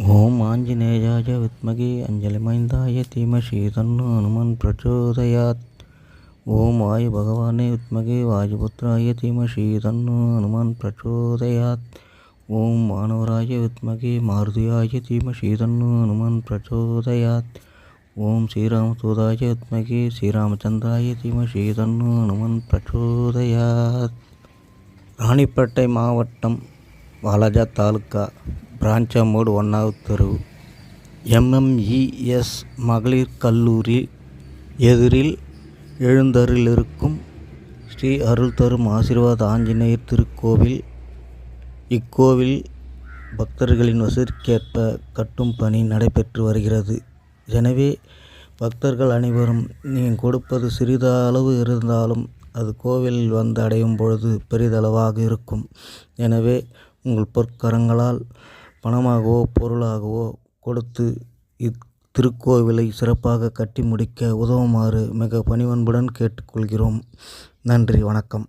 ஓம் ஆஞ்சநேயாய வித்மகே அஞ்சலிமைந்தாய தீமஹி தன்னோ ஹனுமன் பிரச்சோதயாத். ஓம் வாயு பகவானே வித்மகே வாயுபுத்ராய தீமஹி தன்னோ ஹனுமன் பிரச்சோதயாத். ஓம் மானவராய வித்மகே மாருதியாய தீமஹி தன்னோ ஹனுமன் பிரச்சோதயாத். ஓம் ஸ்ரீராமதூதாய வித்மகே ஸ்ரீராமச்சந்திராய தீமஹி தன்னோ ஹனுமன் பிரச்சோதயாத். ராணிப்பேட்டை மாவட்டம் வாலாஜா தாலுக்கா பிரான்ச்சமோடு 1வது தெரு MMES மகளிர் கல்லூரி எதிரில் எழுந்தருளிருக்கும் ஸ்ரீ அருள் தரும் ஆசீர்வாத ஆஞ்சநேயர் திருக்கோவில். இக்கோவில் பக்தர்களின் வசதிக்கேற்ப கட்டும் பணி நடைபெற்று வருகிறது. எனவே பக்தர்கள் அனைவரும் நீங்கள் கொடுப்பது சிறிதளவு இருந்தாலும் அது கோவிலில் வந்து அடையும் பொழுது பெரிதளவாக இருக்கும். எனவே உங்கள் பொற்கரங்களால் பணமாகவோ பொருளாகவோ கொடுத்து இத்திருக்கோவிலை சிறப்பாக கட்டி முடிக்க உதவுமாறு மிக பணிவன்புடன் கேட்டுக்கொள்கிறோம். நன்றி, வணக்கம்.